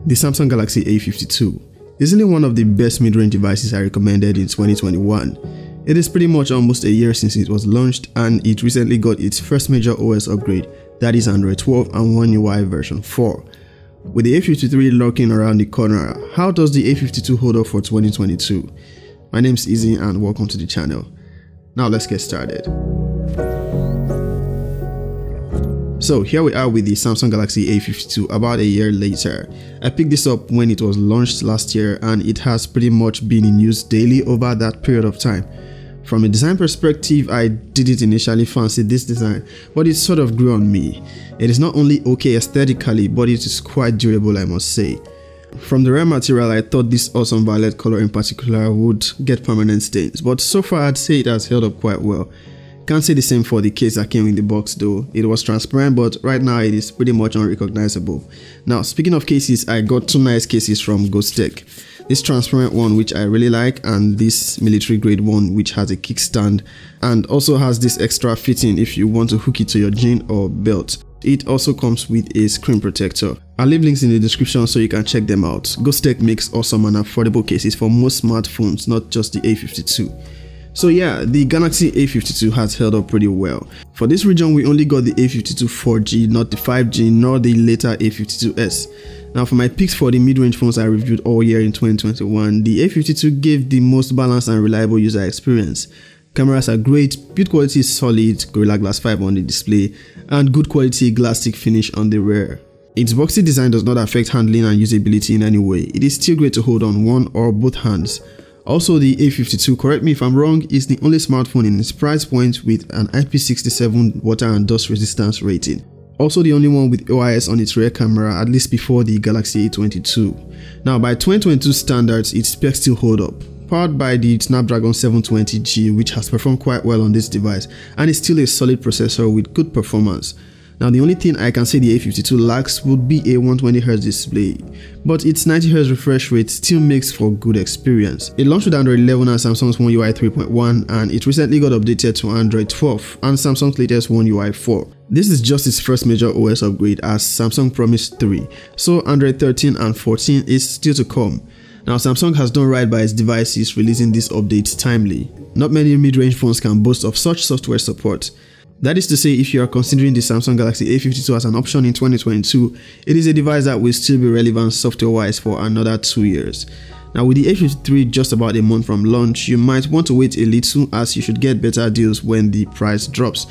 The Samsung Galaxy A52. Easily one of the best mid-range devices I recommended in 2021. It is pretty much almost a year since it was launched, and it recently got its first major OS upgrade, that is Android 12 and One UI version 4. With the A53 lurking around the corner, how does the A52 hold up for 2022? My name is Izzy and welcome to the channel. Now let's get started. So here we are with the Samsung Galaxy A52 about a year later. I picked this up when it was launched last year and it has pretty much been in use daily over that period of time. From a design perspective, I didn't initially fancy this design, but it sort of grew on me. It is not only okay aesthetically, but it is quite durable, I must say. From the rare material, I thought this awesome violet color in particular would get permanent stains, but so far I'd say it has held up quite well. Can't say the same for the case that came in the box though. It was transparent, but right now it is pretty much unrecognizable. Now, speaking of cases, I got two nice cases from Tech. This transparent one, which I really like, and this military grade one, which has a kickstand and also has this extra fitting if you want to hook it to your jean or belt. It also comes with a screen protector. I'll leave links in the description so you can check them out. Tech makes awesome and affordable cases for most smartphones, not just the A52. So yeah, the Galaxy A52 has held up pretty well. For this region, we only got the A52 4G, not the 5G, nor the later A52s. Now for my picks for the mid-range phones I reviewed all year in 2021, the A52 gave the most balanced and reliable user experience. Cameras are great, build quality is solid, Gorilla Glass 5 on the display, and good quality glass stick finish on the rear. Its boxy design does not affect handling and usability in any way. It is still great to hold on one or both hands. Also, the A52, correct me if I'm wrong, is the only smartphone in its price point with an IP67 water and dust resistance rating. Also the only one with OIS on its rear camera, at least before the Galaxy A22. Now by 2022 standards, its specs still hold up. Powered by the Snapdragon 720G, which has performed quite well on this device and is still a solid processor with good performance. Now the only thing I can say the A52 lacks would be a 120Hz display, but its 90Hz refresh rate still makes for good experience. It launched with Android 11 and Samsung's One UI 3.1, and it recently got updated to Android 12 and Samsung's latest One UI 4. This is just its first major OS upgrade, as Samsung promised 3, so Android 13 and 14 is still to come. Now Samsung has done right by its devices releasing these updates timely. Not many mid-range phones can boast of such software support. That is to say, if you are considering the Samsung Galaxy A52 as an option in 2022, it is a device that will still be relevant software-wise for another 2 years. Now with the A53 just about a month from launch, you might want to wait a little, as you should get better deals when the price drops.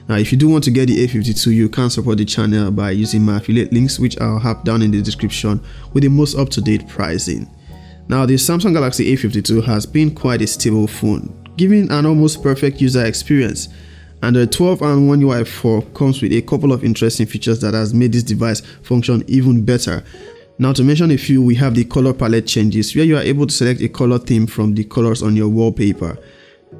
Now if you do want to get the A52, you can support the channel by using my affiliate links, which I'll have down in the description, with the most up-to-date pricing. Now the Samsung Galaxy A52 has been quite a stable phone, giving an almost perfect user experience. Android 12 and One UI 4 comes with a couple of interesting features that has made this device function even better. Now to mention a few, we have the color palette changes, where you are able to select a color theme from the colors on your wallpaper.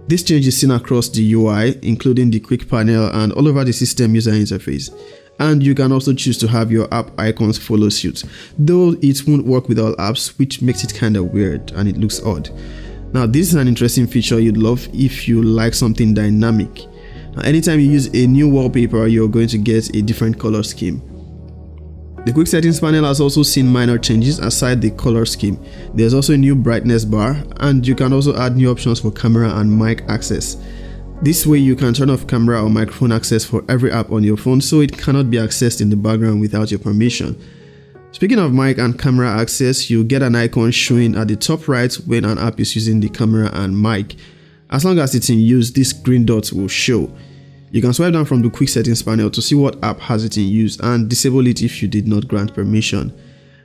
This change is seen across the UI, including the quick panel and all over the system user interface. And you can also choose to have your app icons follow suit, though it won't work with all apps, which makes it kinda weird and it looks odd. Now this is an interesting feature you'd love if you like something dynamic. Now, anytime you use a new wallpaper, you're going to get a different color scheme. The quick settings panel has also seen minor changes aside the color scheme. There's also a new brightness bar, and you can also add new options for camera and mic access. This way you can turn off camera or microphone access for every app on your phone, so it cannot be accessed in the background without your permission. Speaking of mic and camera access, you get an icon showing at the top right when an app is using the camera and mic. As long as it's in use, this green dot will show. You can swipe down from the quick settings panel to see what app has it in use and disable it if you did not grant permission.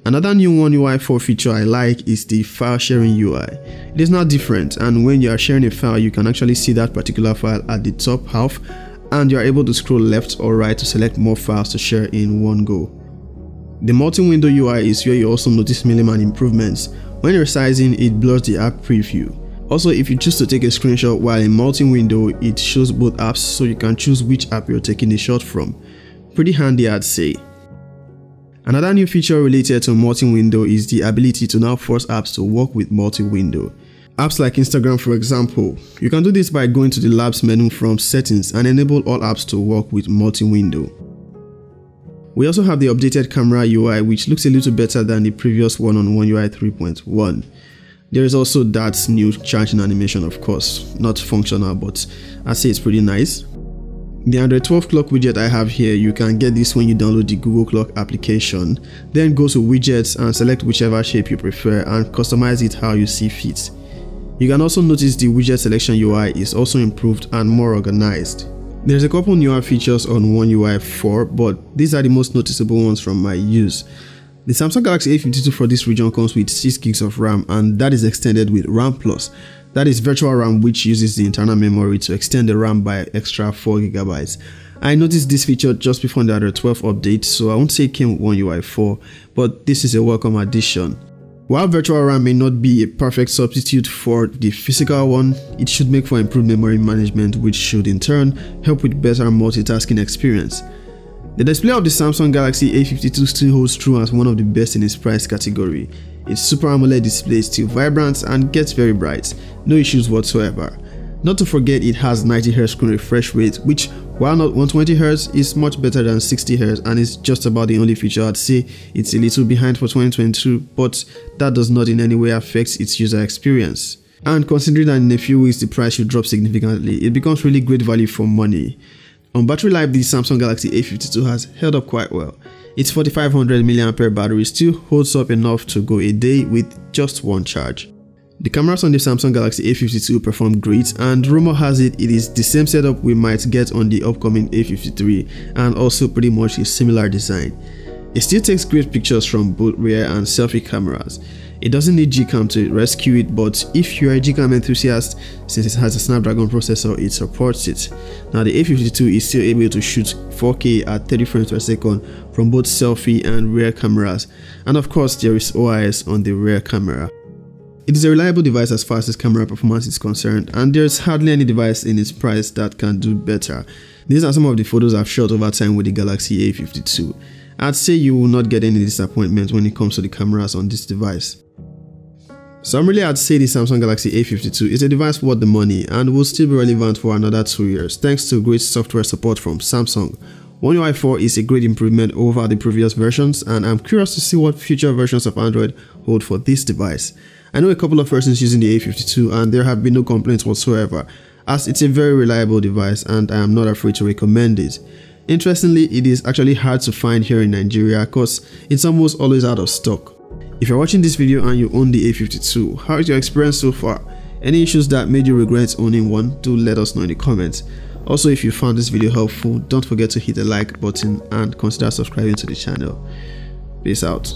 Another new One UI 4 feature I like is the file sharing UI. It is now different, and when you are sharing a file, you can actually see that particular file at the top half, and you are able to scroll left or right to select more files to share in one go. The multi-window UI is where you also notice milliman improvements. When resizing, it blurs the app preview. Also, if you choose to take a screenshot while in multi-window, it shows both apps, so you can choose which app you're taking the shot from. Pretty handy, I'd say. Another new feature related to multi-window is the ability to now force apps to work with multi-window. Apps like Instagram, for example, you can do this by going to the Labs menu from Settings and enable all apps to work with multi-window. We also have the updated camera UI, which looks a little better than the previous one on One UI 3.1. There is also that new charging animation, of course, not functional, but I'd say it's pretty nice. The Android 12 clock widget I have here, you can get this when you download the Google Clock application. Then go to widgets and select whichever shape you prefer and customize it how you see fit. You can also notice the widget selection UI is also improved and more organized. There's a couple newer features on One UI 4, but these are the most noticeable ones from my use. The Samsung Galaxy A52 for this region comes with 6 gigs of RAM, and that is extended with RAM Plus. That is virtual RAM, which uses the internal memory to extend the RAM by extra 4 GB. I noticed this feature just before the Android 12 update, so I won't say it came with One UI 4, but this is a welcome addition. While virtual RAM may not be a perfect substitute for the physical one, it should make for improved memory management, which should in turn help with better multitasking experience. The display of the Samsung Galaxy A52 still holds true as one of the best in its price category. Its Super AMOLED display is still vibrant and gets very bright, no issues whatsoever. Not to forget, it has 90Hz screen refresh rate, which while not 120Hz is much better than 60Hz and is just about the only feature I'd say it's a little behind for 2022, but that does not in any way affect its user experience. And considering that in a few weeks the price should drop significantly, it becomes really great value for money. On battery life, the Samsung Galaxy A52 has held up quite well. Its 4500 mAh battery still holds up enough to go a day with just one charge. The cameras on the Samsung Galaxy A52 perform great, and rumor has it is the same setup we might get on the upcoming A53 and also pretty much a similar design. It still takes great pictures from both rear and selfie cameras. It doesn't need Gcam to rescue it, but if you're a Gcam enthusiast, since it has a Snapdragon processor, it supports it. Now the A52 is still able to shoot 4K at 30 frames per second from both selfie and rear cameras, and of course there is OIS on the rear camera. It is a reliable device as far as camera performance is concerned, and there's hardly any device in its price that can do better. These are some of the photos I've shot over time with the Galaxy A52. I'd say you will not get any disappointment when it comes to the cameras on this device. Summarily, I'd say the Samsung Galaxy A52 is a device worth the money and will still be relevant for another 2 years thanks to great software support from Samsung. One UI 4 is a great improvement over the previous versions, and I'm curious to see what future versions of Android hold for this device. I know a couple of persons using the A52 and there have been no complaints whatsoever, as it's a very reliable device and I am not afraid to recommend it. Interestingly, it is actually hard to find here in Nigeria because it's almost always out of stock. If you're watching this video and you own the A52, how is your experience so far? Any issues that made you regret owning one? Do let us know in the comments. Also, if you found this video helpful, don't forget to hit the like button and consider subscribing to the channel. Peace out.